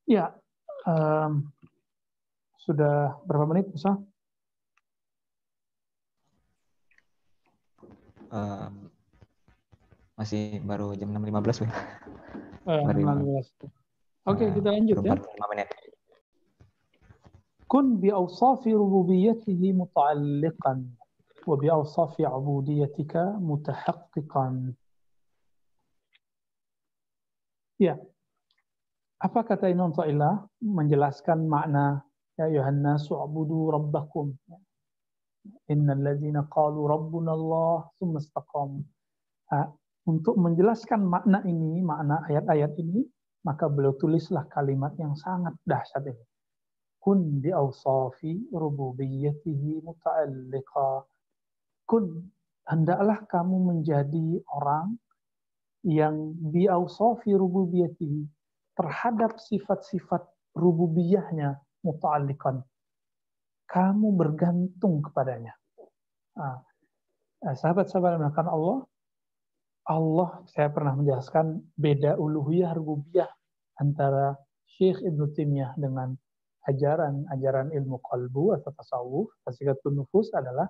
Ya, sudah berapa menit, Musa? Masih baru jam 6.15. Oke, kita lanjut ya. 45 menit. Kun bi awsafi rububiyyatihi muta'alliqan wa bi awsafi ubudiyyatika mutahaqqiqan. Ya. Apa kata Imam Ta'ilah menjelaskan makna ya ayuhan nasu ubudu rabbakum. Innal ladzina qalu rabbuna Allah tsumma istaqamu. Untuk menjelaskan makna ini, makna ayat-ayat ini, maka beliau tulislah kalimat yang sangat dahsyat ini. Kun bi awsafi rububiyyatihi muta'alliqa. Kun, hendaklah kamu menjadi orang yang bi awsafi rububiyyatihi, terhadap sifat-sifat rububiyahnya muta'alliqan. Kamu bergantung kepadanya. Sahabat-sahabat yang mengatakan Allah, saya pernah menjelaskan beda uluhiyah rububiyah antara Syekh Ibnu Taimiyah dengan ajaran ilmu qalbu atau tasawuf, tasawwufun nufus adalah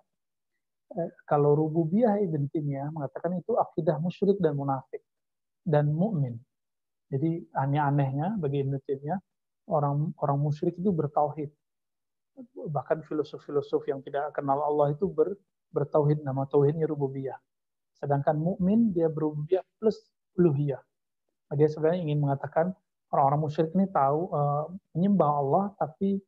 kalau rububiyah Ibnu Taimiyah mengatakan itu akidah musyrik dan munafik dan mukmin. Jadi aneh-anehnya bagi Ibnu Taimiyah orang musyrik itu bertauhid. Bahkan filosof-filosof yang tidak kenal Allah itu bertauhid, nama tauhidnya rububiyah. Sedangkan mukmin dia berububiyah plus uluhiyah. Dia sebenarnya ingin mengatakan orang-orang musyrik ini tahu menyembah Allah tapi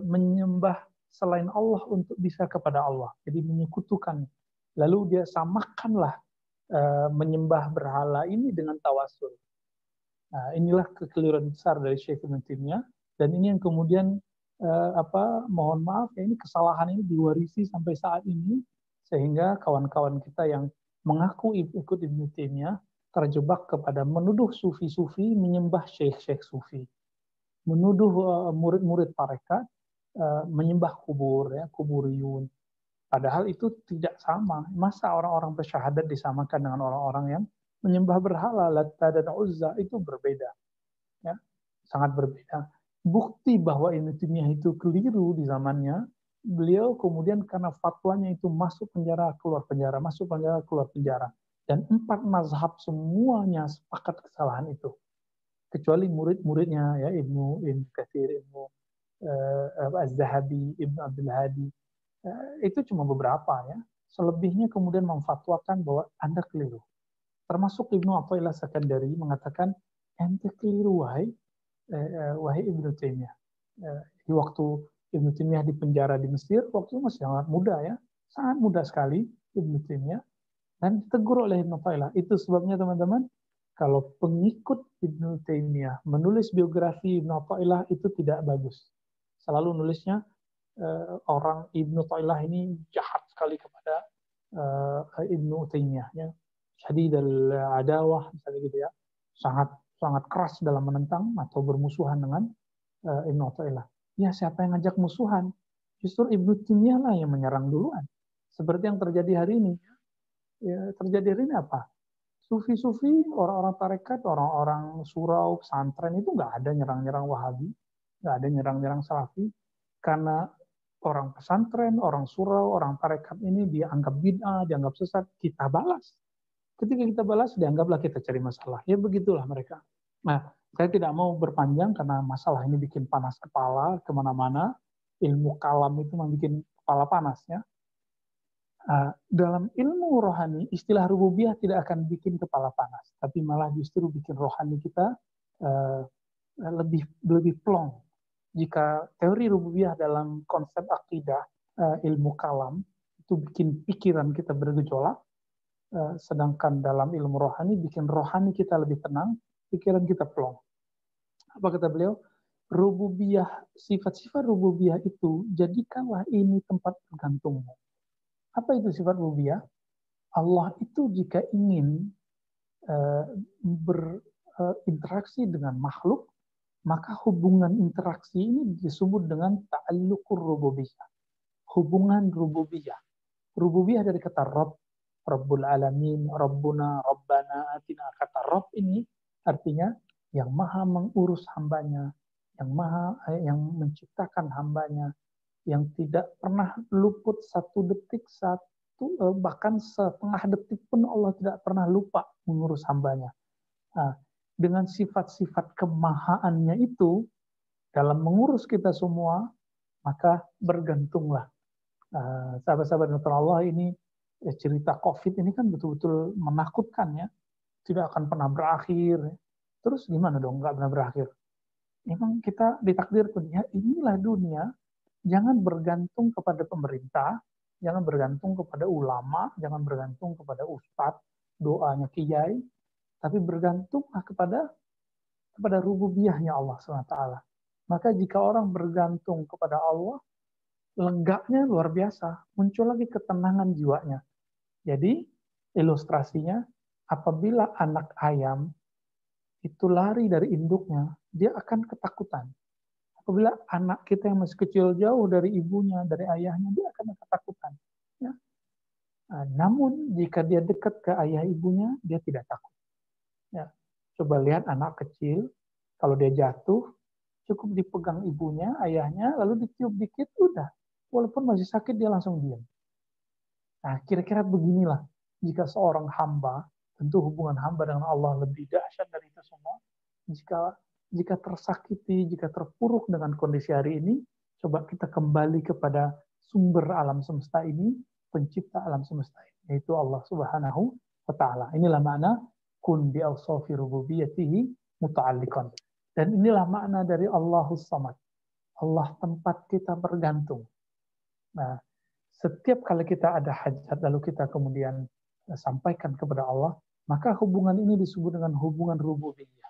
menyembah selain Allah untuk bisa kepada Allah. Jadi menyekutukan. Lalu dia samakanlah menyembah berhala ini dengan tawasul. Nah, inilah kekeliruan besar dari Syekh Ibnu Taimiyah dan ini yang kemudian mohon maaf ya, ini kesalahan ini diwarisi sampai saat ini sehingga kawan-kawan kita yang mengaku ikut Ibnu Taimiyah terjebak kepada menuduh sufi-sufi menyembah syekh-syekh sufi, menuduh murid-murid tarekat menyembah kubur ya, kuburiyun. Padahal itu tidak sama. Masa orang-orang bersyahadat disamakan dengan orang-orang yang menyembah berhala, Latta dan Uzza, itu berbeda. Ya, sangat berbeda. Bukti bahwa Ibnu Taimiyah itu keliru di zamannya, beliau kemudian karena fatwanya itu masuk penjara, keluar penjara, masuk penjara, keluar penjara. Dan 4 mazhab semuanya sepakat kesalahan itu. Kecuali murid-muridnya, ya Ibnu Katsir, Ibnu Az-Zahabi, Ibnu Abdul Hadi. Itu cuma beberapa ya. Selebihnya kemudian memfatwakan bahwa Anda keliru. Termasuk Ibnu Athaillah Sakandari mengatakan, ente keliru wahai Ibnu Taimiyah. Di waktu Ibnu Taimiyah di penjara di Mesir, waktu itu masih sangat muda ya, sangat muda sekali Ibnu Taimiyah, dan ditegur oleh Ibnu Athaillah. Itu sebabnya teman-teman, kalau pengikut Ibnu Taimiyah menulis biografi Ibnu Athaillah itu tidak bagus. Selalu nulisnya orang Ibnu Athaillah ini jahat sekali kepada Ibnu Taimiyah ya. Syadidul adawah misalnya gitu ya. Sangat keras dalam menentang atau bermusuhan dengan Ibnu Athaillah. Ya, siapa yang ngajak musuhan? Justru Ibnu Taimiyah lah yang menyerang duluan. Seperti yang terjadi hari ini. Ya, terjadi hari ini apa? Sufi-sufi, orang-orang tarekat, orang-orang surau, pesantren itu nggak ada nyerang-nyerang Wahabi, nggak ada nyerang-nyerang Salafi, karena orang pesantren, orang surau, orang tarekat ini dianggap bid'ah, dianggap sesat, kita balas. Ketika kita balas, dianggaplah kita cari masalah. Ya begitulah mereka. Nah, saya tidak mau berpanjang karena masalah ini bikin panas kepala kemana-mana. Ilmu kalam itu membuat kepala panas ya. Dalam ilmu rohani, istilah rububiyah tidak akan bikin kepala panas, tapi malah justru bikin rohani kita lebih plong. Jika teori rububiyah dalam konsep akidah ilmu kalam itu bikin pikiran kita bergejolak, sedangkan dalam ilmu rohani bikin rohani kita lebih tenang, pikiran kita plong. Apa kata beliau? Rububiyah, sifat-sifat rububiyah itu jadikanlah ini tempat bergantungmu. Apa itu sifat rububiyah? Allah itu jika ingin berinteraksi dengan makhluk, maka hubungan interaksi ini disebut dengan ta'alluqur rububiyah. Hubungan rububiyah. Rububiyah dari kata Rabb, Rabbul Alamin, Rabbuna, Rabbana, Atina. Kata Rabb ini artinya yang maha mengurus hambanya, yang menciptakan hambanya, yang tidak pernah luput satu detik, bahkan setengah detik pun Allah tidak pernah lupa mengurus hambanya. Nah, dengan sifat-sifat kemahaannya itu dalam mengurus kita semua, maka bergantunglah. Sahabat-sahabat yang Allah, ini cerita COVID ini kan betul-betul menakutkan ya. Tidak akan pernah berakhir. Terus gimana dong nggak pernah berakhir? Memang kita ditakdirkan ya, inilah dunia. Jangan bergantung kepada pemerintah, jangan bergantung kepada ulama, jangan bergantung kepada ustadz, doanya kiai, tapi bergantunglah kepada rububiyahnya Allah SWT. Maka jika orang bergantung kepada Allah, lenggaknya luar biasa, muncul lagi ketenangan jiwanya. Jadi ilustrasinya, apabila anak ayam itu lari dari induknya, dia akan ketakutan. Apabila anak kita yang masih kecil jauh dari ibunya, dari ayahnya, dia akan ketakutan. Ya. Namun jika dia dekat ke ayah ibunya, dia tidak takut. Ya. Coba lihat anak kecil, kalau dia jatuh, cukup dipegang ibunya, ayahnya, lalu ditiup dikit, udah. Walaupun masih sakit, dia langsung diam. Nah, kira-kira beginilah. Jika seorang hamba, tentu hubungan hamba dengan Allah lebih dahsyat dari itu semua. Jika tersakiti, jika terpuruk dengan kondisi hari ini, coba kita kembali kepada sumber alam semesta ini, pencipta alam semesta ini, yaitu Allah Subhanahu wa Ta'ala. Inilah makna kun bi awsafi rububiyyatihi muta'alliqan. Dan inilah makna dari Allahus Samad. Allah tempat kita bergantung. Nah, setiap kali kita ada hajat, lalu kita kemudian sampaikan kepada Allah, maka hubungan ini disebut dengan hubungan rububiyyah.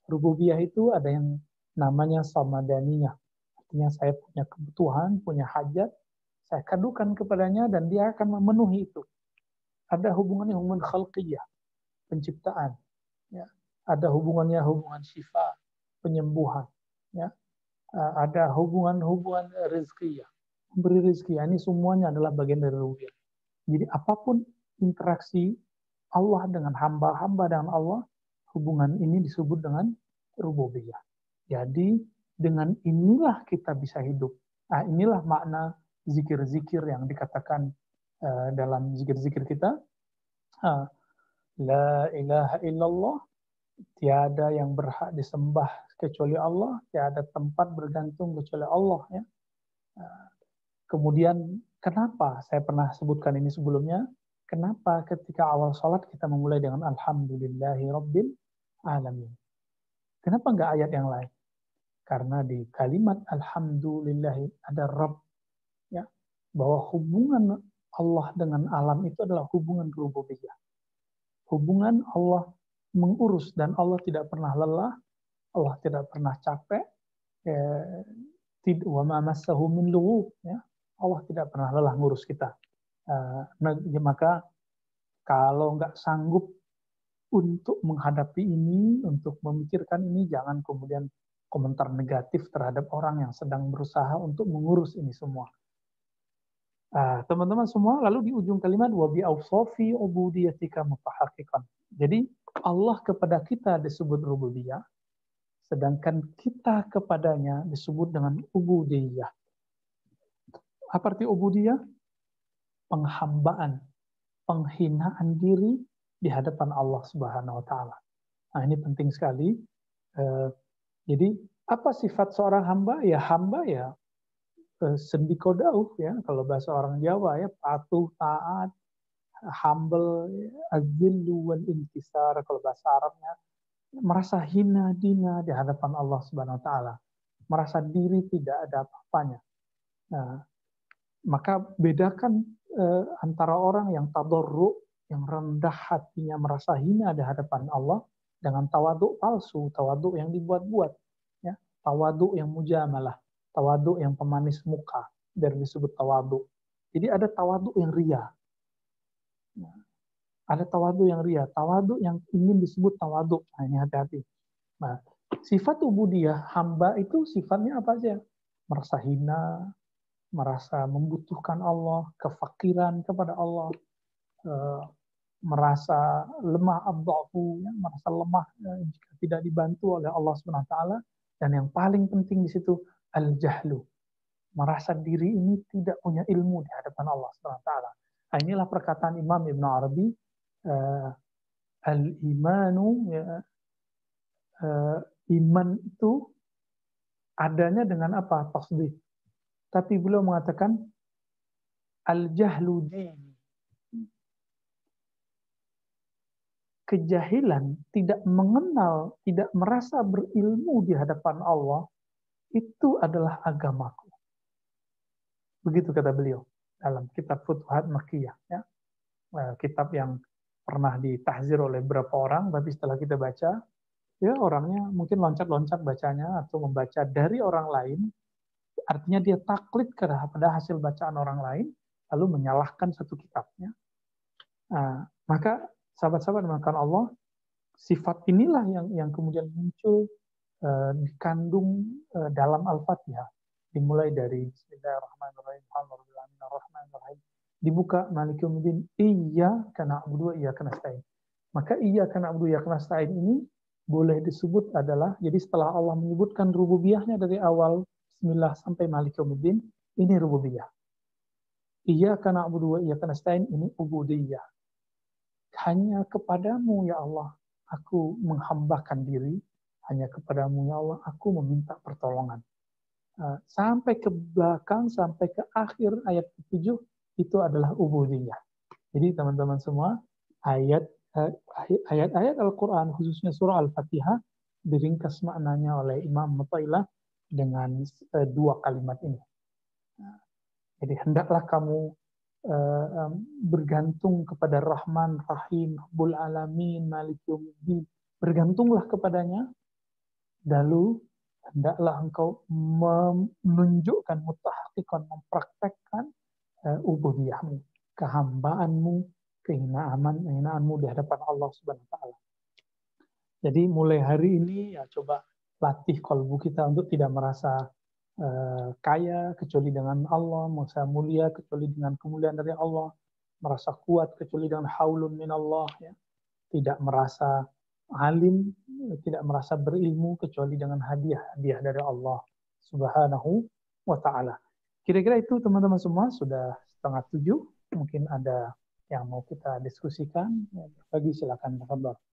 Rububiyah itu ada yang namanya samadaniyah. Artinya saya punya kebutuhan, punya hajat, saya kadukan kepadanya dan dia akan memenuhi itu. Ada hubungannya hubungan khalqiyah, penciptaan. Ya. Ada hubungan syifa, penyembuhan. Ya. Ada hubungan rizkiyah, memberi rizki. Ini semuanya adalah bagian dari rububiyah. Jadi apapun interaksi Allah dengan hamba dengan Allah, hubungan ini disebut dengan rububiyah. Jadi dengan inilah kita bisa hidup. Nah, inilah makna zikir-zikir yang dikatakan dalam zikir-zikir kita. La ilaha illallah, tiada yang berhak disembah kecuali Allah, tiada tempat bergantung kecuali Allah. Ya. Kemudian kenapa saya pernah sebutkan ini sebelumnya? Kenapa ketika awal sholat kita memulai dengan Alhamdulillahi Rabbil Alamin? Kenapa enggak ayat yang lain? Karena di kalimat Alhamdulillahi ada Rabb. Ya, bahwa hubungan Allah dengan alam itu adalah hubungan rububiyah. Hubungan Allah mengurus dan Allah tidak pernah lelah, Allah tidak pernah capek, wa ma massahu min lughub, ya. Allah tidak pernah lelah ngurus kita. Maka kalau nggak sanggup untuk menghadapi ini, untuk memikirkan ini, jangan kemudian komentar negatif terhadap orang yang sedang berusaha untuk mengurus ini semua. Teman-teman semua, lalu di ujung kalimat wa bi awsafi ubudiyatika mutahaqqiqan. Jadi Allah kepada kita disebut rububiyah, sedangkan kita kepadanya disebut dengan ubudiyah. Apa arti ubudiyah? Penghambaan, penghinaan diri di hadapan Allah Subhanahu wa Ta'ala. Nah, ini penting sekali. Jadi, apa sifat seorang hamba? Ya, hamba ya sendikodauh, ya, kalau bahasa orang Jawa ya, patuh, taat, humble, azillu wal intisar, kalau bahasa Arabnya, merasa hina dina di hadapan Allah Subhanahu wa Ta'ala. Merasa diri tidak ada apa-apanya. Nah, maka bedakan antara orang yang tadarru, yang rendah hatinya merasa hina di hadapan Allah, dengan tawaduk palsu, tawaduk yang dibuat-buat, ya, tawaduk yang mujamalah, tawaduk yang pemanis muka, dari disebut tawaduk. Jadi ada tawaduk yang ria. Nah, ada tawaduk yang ria, tawaduk yang ingin disebut tawaduk. Nah, ini hati-hati. Nah, sifat ubudiyah hamba itu sifatnya apa aja? Merasa hina, merasa membutuhkan Allah, kefakiran kepada Allah, merasa lemah, ad-dha'fu, ya, merasa lemah jika tidak dibantu oleh Allah Subhanahu wa taala, dan yang paling penting di situ al-jahlu, merasa diri ini tidak punya ilmu di hadapan Allah Subhanahu wa taala. Nah, inilah perkataan Imam Ibn Arabi, al-imanu, ya, iman itu adanya dengan apa? Tasdih. Tapi beliau mengatakan al-jahlu dini. Kejahilan, tidak mengenal, tidak merasa berilmu di hadapan Allah, itu adalah agamaku. Begitu kata beliau dalam kitab Futuhat Makkiyah, ya. Kitab yang pernah ditahzir oleh beberapa orang, tapi setelah kita baca, ya orangnya mungkin loncat-loncat bacanya atau membaca dari orang lain, artinya dia taklid pada hasil bacaan orang lain, lalu menyalahkan satu kitabnya. Maka sahabat-sahabat dimakan Allah, sifat inilah yang kemudian muncul dikandung dalam Al-Fatihah. Dimulai dari Bismillahirrahmanirrahim, Alhamdulillahirrahmanirrahim. Dibuka Maliki Yaumiddin, Iyyaka na'budu wa iyyaka nasta'in. Maka Iyyaka na'budu wa iyyaka nasta'in ini boleh disebut adalah, jadi setelah Allah menyebutkan rububiyahnya dari awal Bismillah sampai Maliki Yaumiddin, ini rububiyah. Iyyaka na'budu wa iyyaka nasta'in, ini ubudiyah. Hanya kepadamu ya Allah aku menghambakan diri, hanya kepadamu ya Allah aku meminta pertolongan. Sampai ke belakang, sampai ke akhir ayat ke-7, itu adalah ubudiyah. Jadi teman-teman semua, ayat-ayat Al-Quran, khususnya surah Al-Fatihah, diringkas maknanya oleh Imam Muttailah dengan dua kalimat ini. Jadi hendaklah kamu bergantung kepada Rahman, Rahim, Rabbul Alamin, Malik Yaumiddin. Bergantunglah kepadanya, lalu hendaklah engkau menunjukkan, mutahqiqan, mempraktekkan ubudiyahmu, kehambaanmu, kehinaanmu di hadapan Allah Subhanahu wa taala. Jadi mulai hari ini ya coba latih qalbu kita untuk tidak merasa kaya kecuali dengan Allah, merasa mulia kecuali dengan kemuliaan dari Allah, merasa kuat kecuali dengan haulun min Allah, ya. Tidak merasa alim, tidak merasa berilmu kecuali dengan hadiah dari Allah Subhanahu wa taala. Kira-kira itu teman-teman semua, sudah 6:30, mungkin ada yang mau kita diskusikan, bagi silakan.